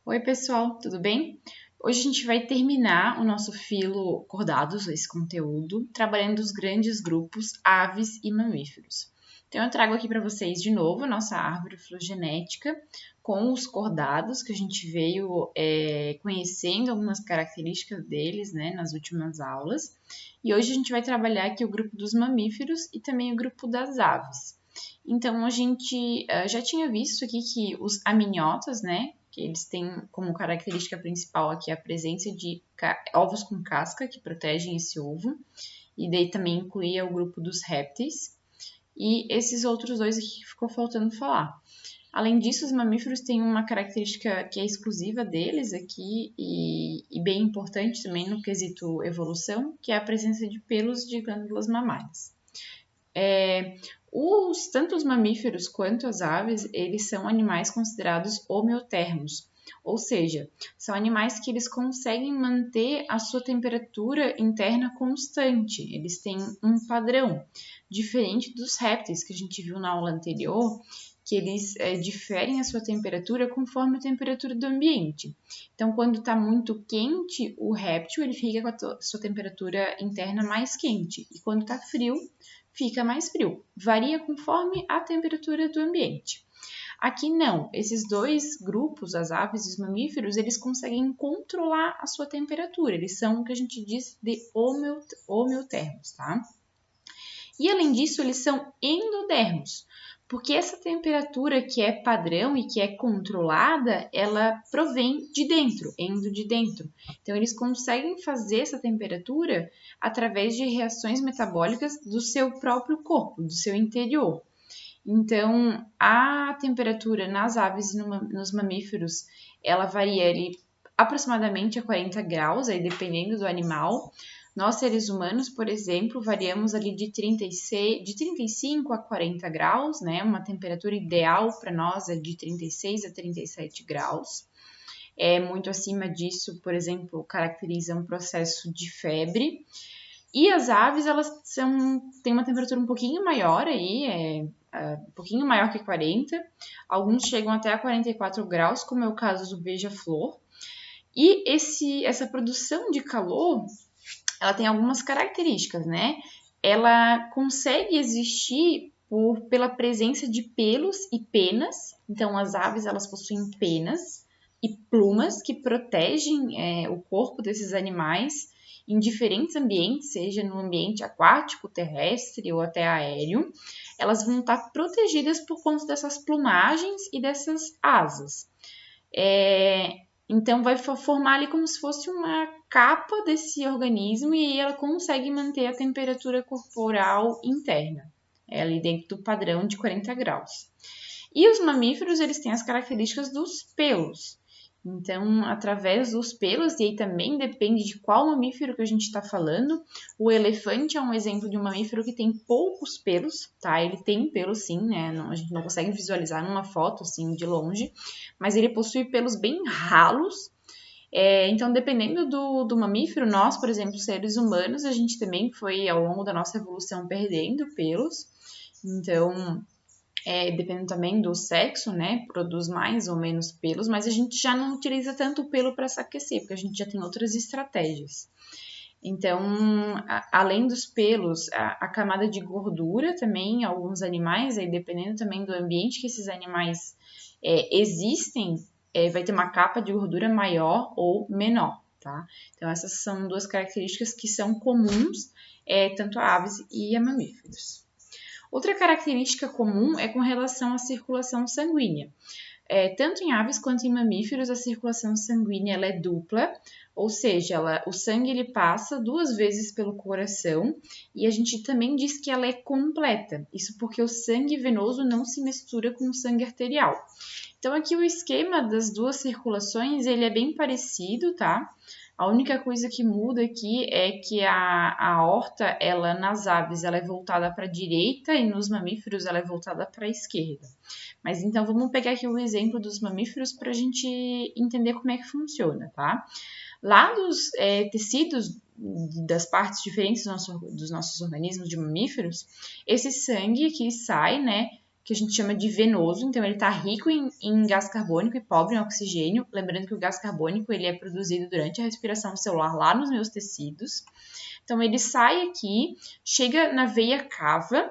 Oi, pessoal, tudo bem? Hoje a gente vai terminar o nosso filo Cordados, esse conteúdo, trabalhando os grandes grupos aves e mamíferos. Então, eu trago aqui para vocês de novo a nossa árvore filogenética com os cordados, que a gente veio conhecendo algumas características deles, né, nas últimas aulas. E hoje a gente vai trabalhar aqui o grupo dos mamíferos e também o grupo das aves. Então, a gente já tinha visto aqui que os amniotas, né, que eles têm como característica principal aqui a presença de ovos com casca, que protegem esse ovo, e daí também incluía o grupo dos répteis, e esses outros dois aqui que ficou faltando falar. Além disso, os mamíferos têm uma característica que é exclusiva deles aqui e bem importante também no quesito evolução, que é a presença de pelos de glândulas mamárias. Tanto os mamíferos quanto as aves, eles são animais considerados homeotermos, ou seja, são animais que eles conseguem manter a sua temperatura interna constante, eles têm um padrão, diferente dos répteis que a gente viu na aula anterior, que eles diferem a sua temperatura conforme a temperatura do ambiente. Então, quando está muito quente, o réptil ele fica com a sua temperatura interna mais quente, e quando está frio, fica mais frio. Varia conforme a temperatura do ambiente. Aqui não, esses dois grupos, as aves e os mamíferos, eles conseguem controlar a sua temperatura. Eles são o que a gente diz de homeotermos, tá? E além disso, eles são endodermos, porque essa temperatura que é padrão e que é controlada, ela provém de dentro, endo de dentro. Então, eles conseguem fazer essa temperatura através de reações metabólicas do seu próprio corpo, do seu interior. Então, a temperatura nas aves e nos mamíferos, ela varia ali aproximadamente a 40 graus, aí dependendo do animal. Nós, seres humanos, por exemplo, variamos ali de 35 a 40 graus, né? Uma temperatura ideal para nós é de 36 a 37 graus. Muito acima disso, por exemplo, caracteriza um processo de febre. E as aves, elas têm uma temperatura um pouquinho maior aí, um pouquinho maior que 40. Alguns chegam até a 44 graus, como é o caso do beija-flor. E essa produção de calor, ela tem algumas características, né? Ela consegue existir pela presença de pelos e penas. Então, as aves, elas possuem penas e plumas que protegem o corpo desses animais em diferentes ambientes, seja no ambiente aquático, terrestre ou até aéreo. Elas vão estar protegidas por conta dessas plumagens e dessas asas. Então, vai formar ali como se fosse uma capa desse organismo e ela consegue manter a temperatura corporal interna, ali dentro do padrão de 40 graus. E os mamíferos, eles têm as características dos pelos. Então, através dos pelos, e aí também depende de qual mamífero que a gente está falando. O elefante é um exemplo de um mamífero que tem poucos pelos, tá? Ele tem pelos sim, né? A gente não consegue visualizar numa foto assim de longe, mas ele possui pelos bem ralos. Então, dependendo do mamífero, nós, por exemplo, seres humanos, a gente também foi ao longo da nossa evolução perdendo pelos. Então, dependendo também do sexo, né, produz mais ou menos pelos, mas a gente já não utiliza tanto o pelo para se aquecer, porque a gente já tem outras estratégias. Então, além dos pelos, a camada de gordura também, alguns animais, aí dependendo também do ambiente que esses animais existem, vai ter uma capa de gordura maior ou menor, tá? Então, essas são duas características que são comuns tanto a aves e a mamíferos. Outra característica comum é com relação à circulação sanguínea. Tanto em aves quanto em mamíferos, a circulação sanguínea ela é dupla, ou seja, o sangue ele passa 2 vezes pelo coração e a gente também diz que ela é completa. Isso porque o sangue venoso não se mistura com o sangue arterial. Então, aqui o esquema das duas circulações ele é bem parecido, tá? A única coisa que muda aqui é que a aorta, ela nas aves, ela é voltada para a direita e nos mamíferos ela é voltada para a esquerda. Mas então vamos pegar aqui o exemplo dos mamíferos para a gente entender como é que funciona, tá? Lá dos tecidos das partes diferentes dos nossos organismos de mamíferos, esse sangue que sai, né, que a gente chama de venoso, então ele está rico em gás carbônico e pobre em oxigênio, lembrando que o gás carbônico ele é produzido durante a respiração celular lá nos meus tecidos. Então ele sai aqui, chega na veia cava,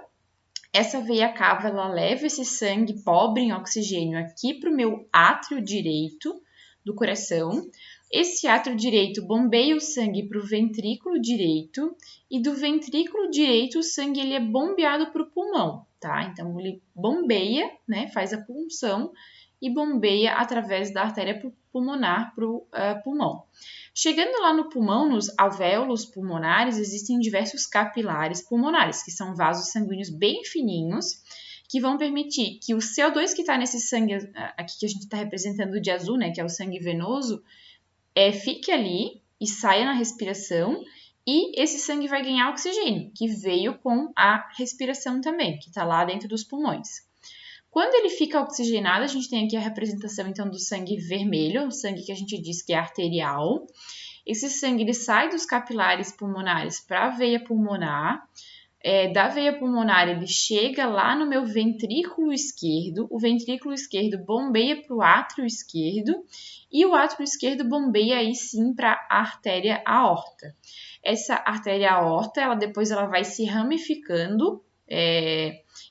essa veia cava ela leva esse sangue pobre em oxigênio aqui para o meu átrio direito do coração. Esse átrio direito bombeia o sangue para o ventrículo direito e do ventrículo direito o sangue ele é bombeado para o pulmão, tá? Então ele bombeia, né? Faz a punção e bombeia através da artéria pulmonar para o pulmão. Chegando lá no pulmão, nos alvéolos pulmonares, existem diversos capilares pulmonares, que são vasos sanguíneos bem fininhos, que vão permitir que o CO2 que está nesse sangue aqui que a gente está representando de azul, né, que é o sangue venoso, fique ali e saia na respiração, e esse sangue vai ganhar oxigênio, que veio com a respiração também, que está lá dentro dos pulmões. Quando ele fica oxigenado, a gente tem aqui a representação então do sangue vermelho, o sangue que a gente diz que é arterial. Esse sangue ele sai dos capilares pulmonares para a veia pulmonar. Da veia pulmonar ele chega lá no meu ventrículo esquerdo, o ventrículo esquerdo bombeia para o átrio esquerdo e o átrio esquerdo bombeia aí sim para a artéria aorta. Essa artéria aorta, depois ela vai se ramificando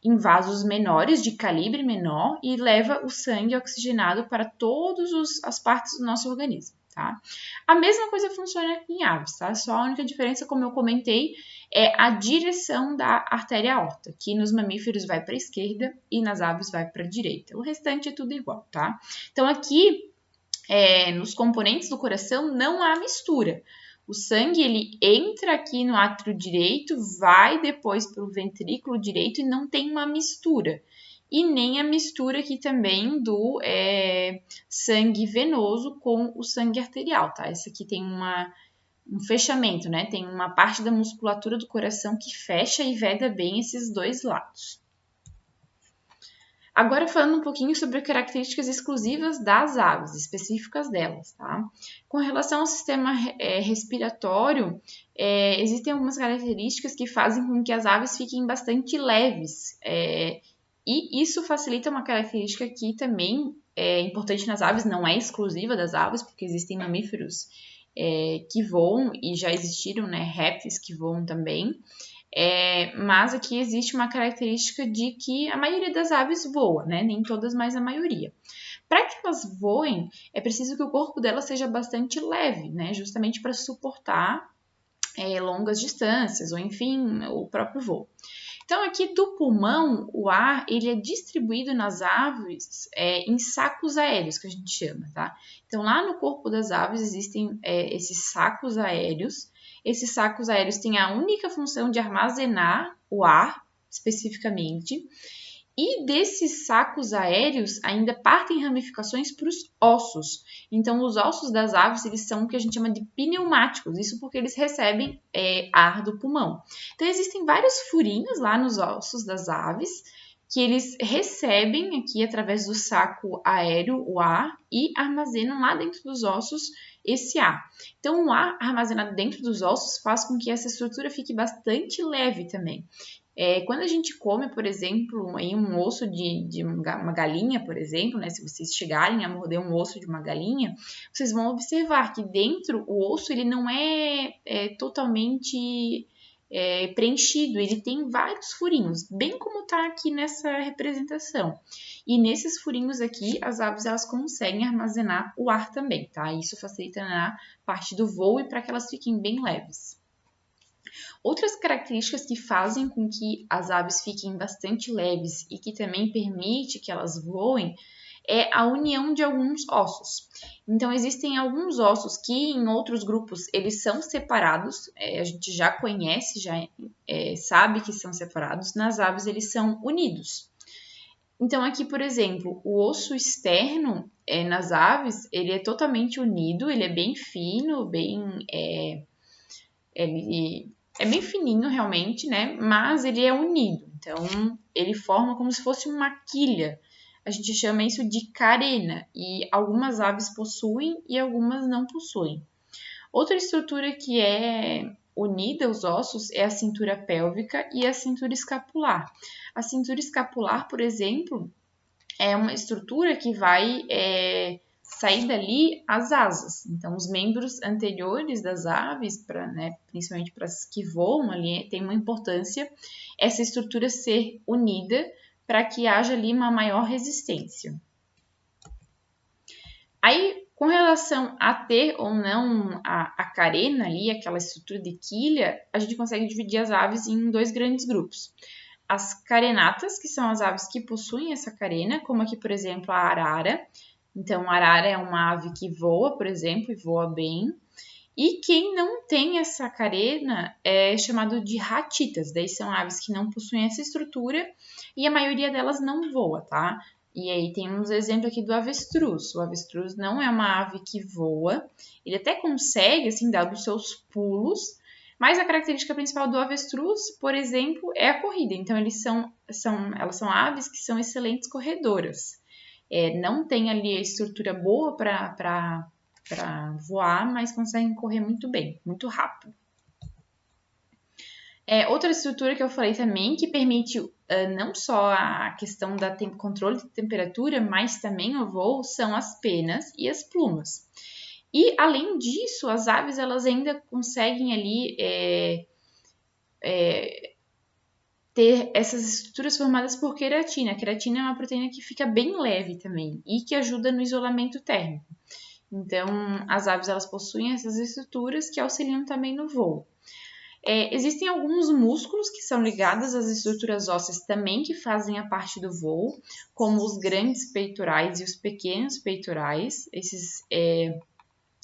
em vasos menores, de calibre menor, e leva o sangue oxigenado para todas as partes do nosso organismo, tá? A mesma coisa funciona aqui em aves, tá? Só a única diferença, como eu comentei, é a direção da artéria aorta, que nos mamíferos vai para a esquerda e nas aves vai para a direita. O restante é tudo igual, tá? Então, aqui, nos componentes do coração, não há mistura. O sangue, ele entra aqui no átrio direito, vai depois para o ventrículo direito e não tem uma mistura. E nem a mistura aqui também do sangue venoso com o sangue arterial, tá? Esse aqui tem um fechamento, né? Tem uma parte da musculatura do coração que fecha e veda bem esses dois lados. Agora falando um pouquinho sobre características exclusivas das aves, específicas delas, tá? Com relação ao sistema respiratório, existem algumas características que fazem com que as aves fiquem bastante leves, e isso facilita uma característica que também é importante nas aves, não é exclusiva das aves, porque existem mamíferos que voam e já existiram, né, répteis que voam também. Mas aqui existe uma característica de que a maioria das aves voa, né? Nem todas, mas a maioria. Para que elas voem, é preciso que o corpo delas seja bastante leve, né? Justamente para suportar longas distâncias, ou enfim, o próprio voo. Então, aqui do pulmão, o ar ele é distribuído nas aves em sacos aéreos, que a gente chama, tá? Então, lá no corpo das aves existem esses sacos aéreos. Esses sacos aéreos têm a única função de armazenar o ar, especificamente. E desses sacos aéreos ainda partem ramificações para os ossos. Então, os ossos das aves eles são o que a gente chama de pneumáticos, isso porque eles recebem ar do pulmão. Então, existem vários furinhos lá nos ossos das aves que eles recebem aqui através do saco aéreo o ar e armazenam lá dentro dos ossos esse ar. Então, o ar armazenado dentro dos ossos faz com que essa estrutura fique bastante leve também. Quando a gente come, por exemplo, em um osso de uma galinha, por exemplo, né, se vocês chegarem a morder um osso de uma galinha, vocês vão observar que dentro o osso ele não é totalmente preenchido, ele tem vários furinhos, bem como está aqui nessa representação. E nesses furinhos aqui, as aves elas conseguem armazenar o ar também, tá? Isso facilita na parte do voo e para que elas fiquem bem leves. Outras características que fazem com que as aves fiquem bastante leves e que também permite que elas voem é a união de alguns ossos. Então, existem alguns ossos que em outros grupos eles são separados, a gente já conhece, já sabe que são separados, nas aves eles são unidos. Então, aqui, por exemplo, o osso externo nas aves, ele é totalmente unido, ele é bem fino, ele é bem fininho realmente, né? Mas ele é unido, então ele forma como se fosse uma quilha. A gente chama isso de carena e algumas aves possuem e algumas não possuem. Outra estrutura que é unida aos ossos é a cintura pélvica e a cintura escapular. A cintura escapular, por exemplo, é uma estrutura que vai sair dali as asas. Então, os membros anteriores das aves, principalmente para as que voam ali, tem uma importância essa estrutura ser unida para que haja ali uma maior resistência. Aí, com relação a ter ou não a carena ali, aquela estrutura de quilha, a gente consegue dividir as aves em 2 grandes grupos. As carenatas, que são as aves que possuem essa carena, como aqui, por exemplo, a arara. Então, a arara é uma ave que voa, por exemplo, e voa bem. E quem não tem essa carena é chamado de ratitas. Daí são aves que não possuem essa estrutura e a maioria delas não voa, tá? E aí temos exemplo aqui do avestruz. O avestruz não é uma ave que voa. Ele até consegue, assim, dar os seus pulos, mas a característica principal do avestruz, por exemplo, é a corrida. Então, elas são aves que são excelentes corredoras. Não tem ali a estrutura boa para voar, mas conseguem correr muito bem, muito rápido. Outra estrutura que eu falei também, que permite não só a questão do controle de temperatura, mas também o voo, são as penas e as plumas. E, além disso, as aves elas ainda conseguem ali ter essas estruturas formadas por queratina. A queratina é uma proteína que fica bem leve também e que ajuda no isolamento térmico. Então, as aves elas possuem essas estruturas que auxiliam também no voo. Existem alguns músculos que são ligados às estruturas ósseas também que fazem a parte do voo, como os grandes peitorais e os pequenos peitorais. Esses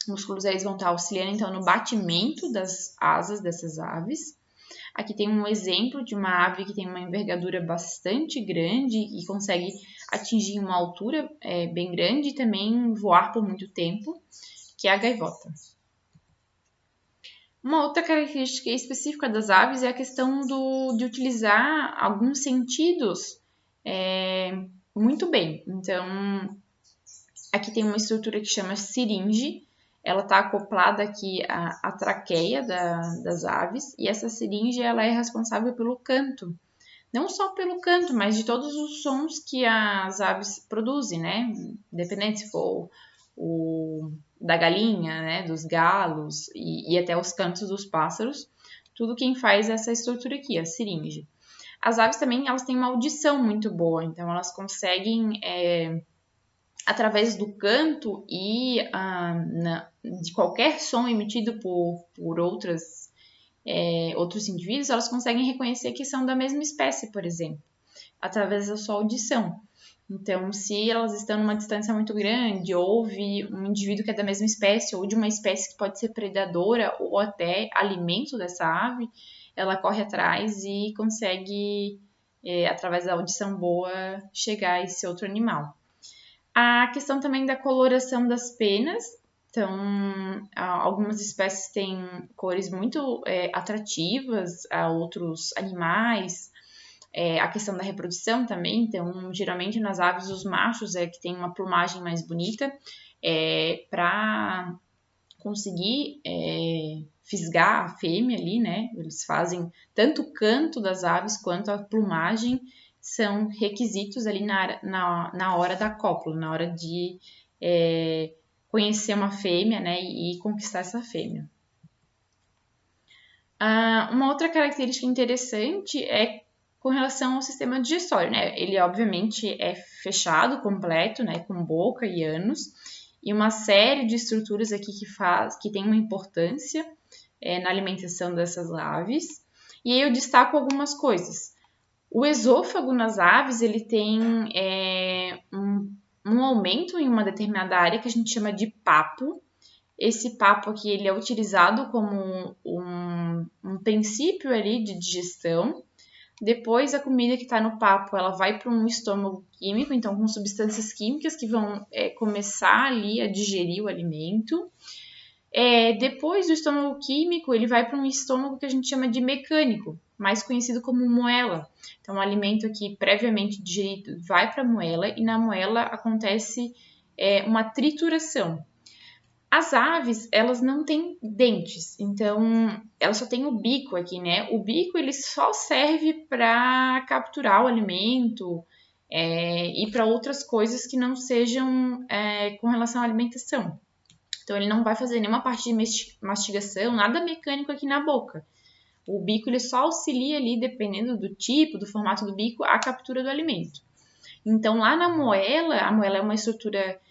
músculos eles vão estar auxiliando então no batimento das asas dessas aves. Aqui tem um exemplo de uma ave que tem uma envergadura bastante grande e consegue atingir uma altura bem grande e também voar por muito tempo, que é a gaivota. Uma outra característica específica das aves é a questão de utilizar alguns sentidos muito bem. Então, aqui tem uma estrutura que chama siringe. Ela está acoplada aqui à traqueia das aves e essa siringe ela é responsável pelo canto. Não só pelo canto, mas de todos os sons que as aves produzem, né? Independente se for o da galinha, né? Dos galos e até os cantos dos pássaros. Tudo quem faz é essa estrutura aqui, a siringe. As aves também elas têm uma audição muito boa, então elas conseguem através do canto e de qualquer som emitido por outros indivíduos, elas conseguem reconhecer que são da mesma espécie, por exemplo, através da sua audição. Então, se elas estão numa distância muito grande, houve um indivíduo que é da mesma espécie ou de uma espécie que pode ser predadora ou até alimento dessa ave, ela corre atrás e consegue, através da audição boa, chegar a esse outro animal. A questão também da coloração das penas. Então, algumas espécies têm cores muito atrativas a outros animais. A questão da reprodução também. Então, geralmente nas aves, os machos que têm uma plumagem mais bonita para conseguir fisgar a fêmea ali, né? Eles fazem tanto o canto das aves quanto a plumagem são requisitos ali na hora da cópula, na hora de conhecer uma fêmea, né, e conquistar essa fêmea. Uma outra característica interessante é com relação ao sistema digestório, né? Ele obviamente é fechado, completo, né, com boca e ânus, e uma série de estruturas aqui que tem uma importância na alimentação dessas aves. E aí eu destaco algumas coisas. O esôfago nas aves, ele tem um aumento em uma determinada área que a gente chama de papo. Esse papo aqui, ele é utilizado como um princípio ali de digestão. Depois, a comida que está no papo, ela vai para um estômago químico, então com substâncias químicas que vão começar ali a digerir o alimento. Depois do estômago químico, ele vai para um estômago que a gente chama de mecânico, mais conhecido como moela. Então, o alimento aqui previamente digerido vai para a moela e na moela acontece uma trituração. As aves, elas não têm dentes, então elas só têm o bico aqui, né? O bico ele só serve para capturar o alimento e para outras coisas que não sejam com relação à alimentação. Então ele não vai fazer nenhuma parte de mastigação, nada mecânico aqui na boca. O bico ele só auxilia ali, dependendo do tipo, do formato do bico, a captura do alimento. Então lá na moela, a moela é uma estrutura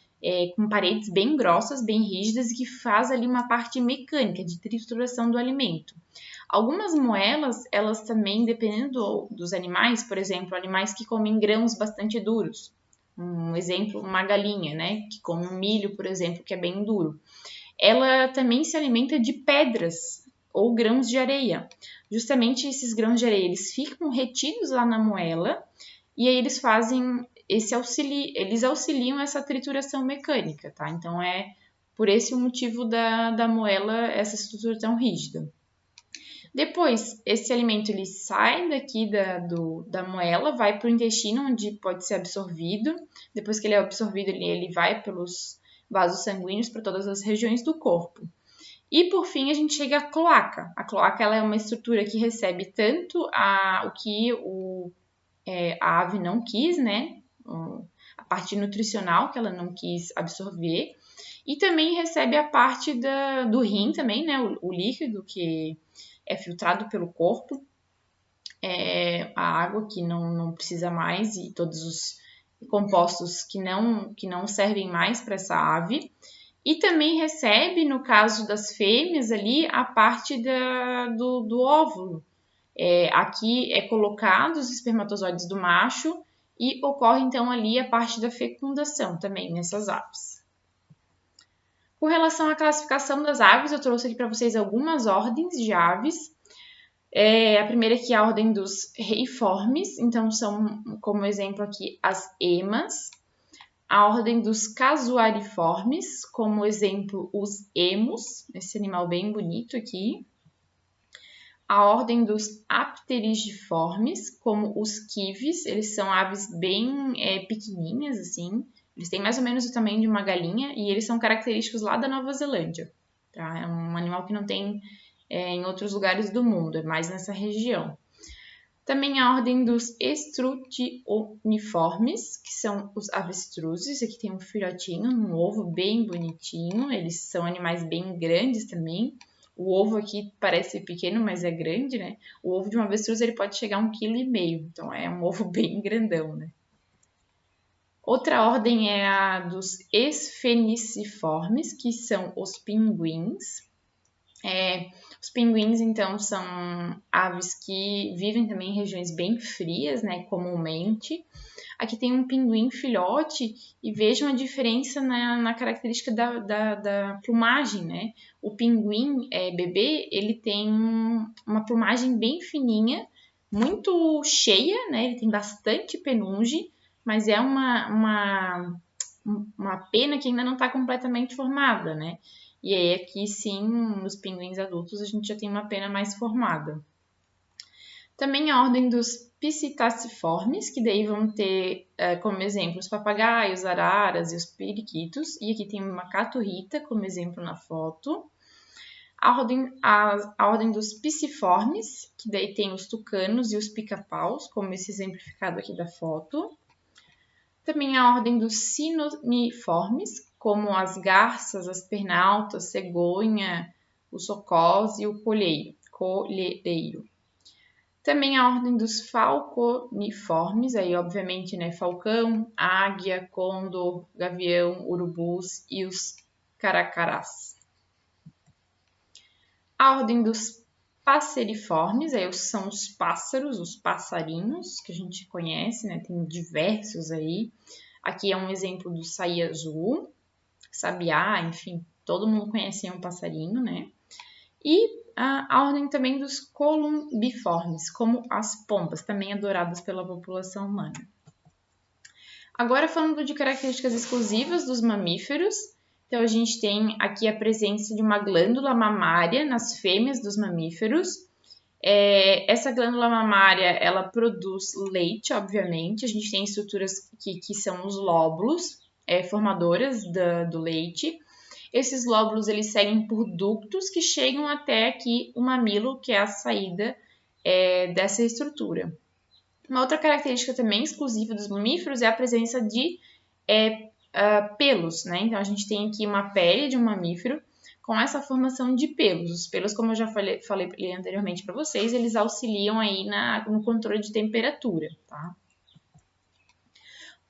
com paredes bem grossas, bem rígidas e que faz ali uma parte mecânica de trituração do alimento. Algumas moelas, elas também, dependendo dos animais, por exemplo, animais que comem grãos bastante duros. Um exemplo, uma galinha, né, que come um milho, por exemplo, que é bem duro. Ela também se alimenta de pedras ou grãos de areia. Justamente esses grãos de areia, eles ficam retidos lá na moela e aí eles fazem eles auxiliam essa trituração mecânica, tá? Então é por esse o motivo da moela, essa estrutura tão rígida. Depois, esse alimento ele sai daqui da moela, vai para o intestino, onde pode ser absorvido. Depois que ele é absorvido, ele vai pelos vasos sanguíneos para todas as regiões do corpo. E por fim, a gente chega à cloaca. A cloaca ela é uma estrutura que recebe tanto o que a ave não quis, né? A parte nutricional que ela não quis absorver. E também recebe a parte do rim também, né? O líquido que é filtrado pelo corpo, a água que não precisa mais e todos os compostos que não servem mais para essa ave. E também recebe, no caso das fêmeas ali, a parte do óvulo. Aqui é colocado os espermatozoides do macho e ocorre então ali a parte da fecundação também nessas aves. Com relação à classificação das aves, eu trouxe aqui para vocês algumas ordens de aves. A primeira aqui é a ordem dos reiformes, então são, como exemplo aqui, as emas. A ordem dos casuariformes, como exemplo, os emus, esse animal bem bonito aqui. A ordem dos apterigiformes, como os quives, eles são aves bem pequenininhas, assim. Eles têm mais ou menos o tamanho de uma galinha e eles são característicos lá da Nova Zelândia. Tá? É um animal que não tem em outros lugares do mundo, é mais nessa região. Também a ordem dos estrutioniformes, que são os avestruzes. Aqui tem um filhotinho, um ovo bem bonitinho. Eles são animais bem grandes também. O ovo aqui parece pequeno, mas é grande, né? O ovo de um avestruz ele pode chegar a 1,5 kg, então é um ovo bem grandão, né? Outra ordem é a dos esfeniciformes, que são os pinguins. Os pinguins, então, são aves que vivem também em regiões bem frias, né, comumente. Aqui tem um pinguim filhote e vejam a diferença na característica da plumagem, né? O pinguim bebê, ele tem uma plumagem bem fininha, muito cheia, né? Ele tem bastante penugem, mas é uma pena que ainda não está completamente formada, né? E aí aqui sim, nos pinguins adultos, a gente já tem uma pena mais formada. Também a ordem dos psittaciformes, que daí vão ter como exemplo os papagaios, araras e os periquitos. E aqui tem uma caturrita como exemplo na foto. A ordem dos piciformes, que daí tem os tucanos e os pica-paus, como esse exemplificado aqui da foto. Também a ordem dos sinoniformes, como as garças, as pernaltas, cegonha, o socós e o colhereiro. Também a ordem dos falconiformes, aí obviamente, né, falcão, águia, condor, gavião, urubus e os caracarás. A ordem dos passeriformes, aí são os pássaros, os passarinhos, que a gente conhece, né, tem diversos aí. Aqui é um exemplo do saí azul, sabiá, enfim, todo mundo conhece um passarinho, né? E a ordem também dos columbiformes, como as pombas, também adoradas pela população humana. Agora falando de características exclusivas dos mamíferos, então a gente tem aqui a presença de uma glândula mamária nas fêmeas dos mamíferos. Essa glândula mamária, ela produz leite, obviamente. A gente tem estruturas que são os lóbulos formadoras do leite. Esses lóbulos eles seguem por ductos que chegam até aqui o mamilo, que é a saída dessa estrutura. Uma outra característica também exclusiva dos mamíferos é a presença de pelos, né? Então, a gente tem aqui uma pele de um mamífero com essa formação de pelos. Os pelos, como eu já falei anteriormente para vocês, eles auxiliam aí no controle de temperatura, tá?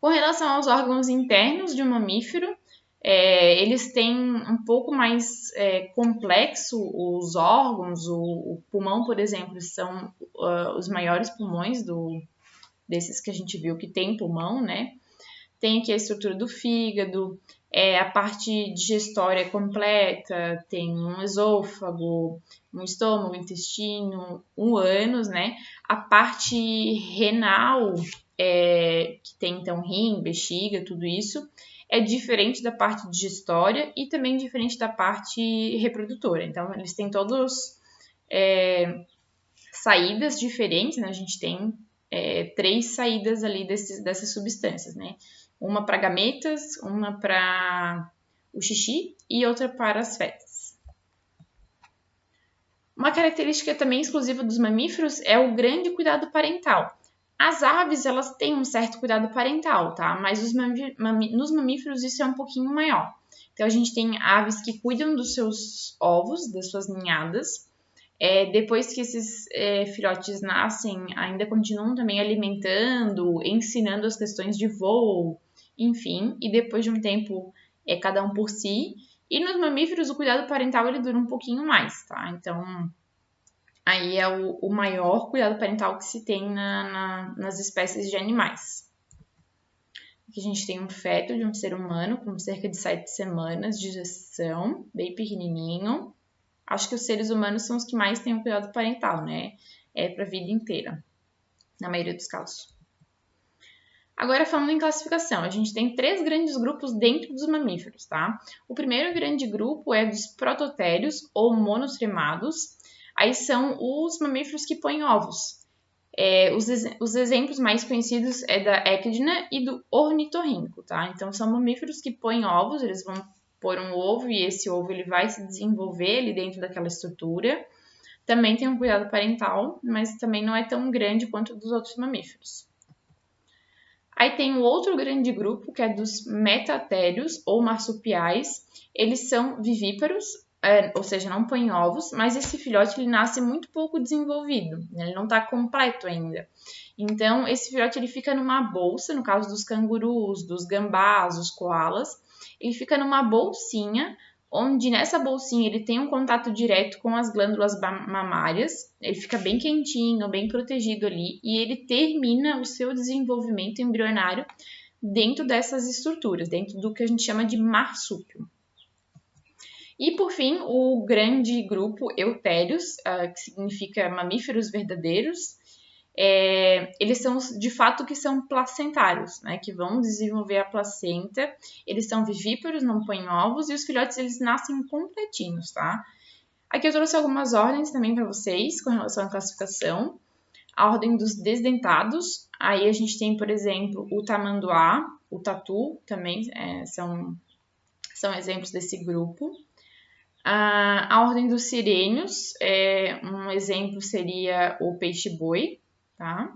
Com relação aos órgãos internos de um mamífero, eles têm um pouco mais complexo os órgãos. O pulmão, por exemplo, são os maiores pulmões desses que a gente viu que tem pulmão, né? Tem aqui a estrutura do fígado, a parte digestória completa, tem um esôfago, um estômago, um intestino, um ânus, né? A parte renal, que tem então rim, bexiga, tudo isso, é diferente da parte digestória e também diferente da parte reprodutora. Então, eles têm todos saídas diferentes, né? A gente tem 3 saídas ali dessas substâncias, né? Uma para gametas, uma para o xixi e outra para as fezes. Uma característica também exclusiva dos mamíferos é o grande cuidado parental. As aves, elas têm um certo cuidado parental, tá? Mas nos mamíferos isso é um pouquinho maior. Então, a gente tem aves que cuidam dos seus ovos, das suas ninhadas. Depois que esses filhotes nascem, ainda continuam também alimentando, ensinando as questões de voo, enfim, e depois de um tempo cada um por si. E nos mamíferos o cuidado parental ele dura um pouquinho mais, tá? Então, aí é o maior cuidado parental que se tem nas espécies de animais. Aqui a gente tem um feto de um ser humano com cerca de 7 semanas de gestação, bem pequenininho. Acho que os seres humanos são os que mais têm o cuidado parental, né? Para a vida inteira, na maioria dos casos. Agora, falando em classificação, a gente tem 3 grandes grupos dentro dos mamíferos, tá? O primeiro grande grupo é dos prototérios ou monotremados. Aí são os mamíferos que põem ovos. Os exemplos mais conhecidos é da Equidna e do ornitorrinco, tá? Então, são mamíferos que põem ovos, eles vão pôr um ovo e esse ovo ele vai se desenvolver ali dentro daquela estrutura. Também tem um cuidado parental, mas também não é tão grande quanto dos outros mamíferos. Aí tem um outro grande grupo, que é dos metatérios ou marsupiais. Eles são vivíparos, ou seja, não põem ovos, mas esse filhote ele nasce muito pouco desenvolvido, ele não está completo ainda. Então, esse filhote ele fica numa bolsa, no caso dos cangurus, dos gambás, dos koalas, ele fica numa bolsinha, onde nessa bolsinha ele tem um contato direto com as glândulas mamárias, ele fica bem quentinho, bem protegido ali, e ele termina o seu desenvolvimento embrionário dentro dessas estruturas, dentro do que a gente chama de marsúpio. E, por fim, o grande grupo eutérios, que significa mamíferos verdadeiros, eles são, de fato, que são placentários, né, que vão desenvolver a placenta. Eles são vivíparos, não põem ovos, e os filhotes, eles nascem completinhos, tá? Aqui eu trouxe algumas ordens também para vocês, com relação à classificação. A ordem dos desdentados, aí a gente tem, por exemplo, o tamanduá, o tatu, também são exemplos desse grupo. A ordem dos sirênios, um exemplo seria o peixe-boi, tá?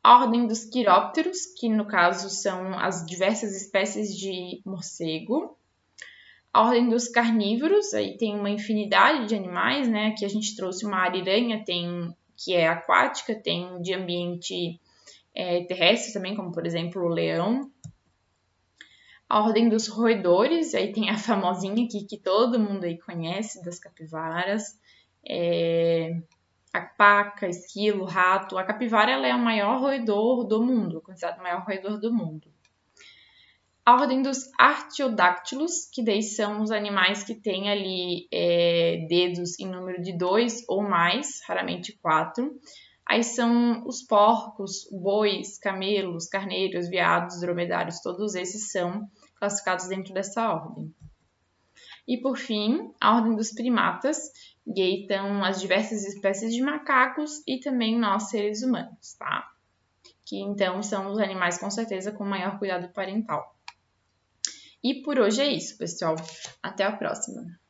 A ordem dos quirópteros, que no caso são as diversas espécies de morcego. A ordem dos carnívoros, aí tem uma infinidade de animais, né? Aqui a gente trouxe uma ariranha, que é aquática, tem de ambiente terrestre também, como por exemplo o leão. A ordem dos roedores, aí tem a famosinha aqui que todo mundo aí conhece, das capivaras. A paca, esquilo, rato. A capivara ela é o maior roedor do mundo, considerado o maior roedor do mundo. A ordem dos artiodáctilos, que daí são os animais que têm ali dedos em número de 2 ou mais, raramente 4. Aí são os porcos, bois, camelos, carneiros, veados, dromedários, todos esses são classificados dentro dessa ordem. E por fim, a ordem dos primatas, e aí estão as diversas espécies de macacos e também nós seres humanos, tá? Que então são os animais com certeza com maior cuidado parental. E por hoje é isso, pessoal. Até a próxima!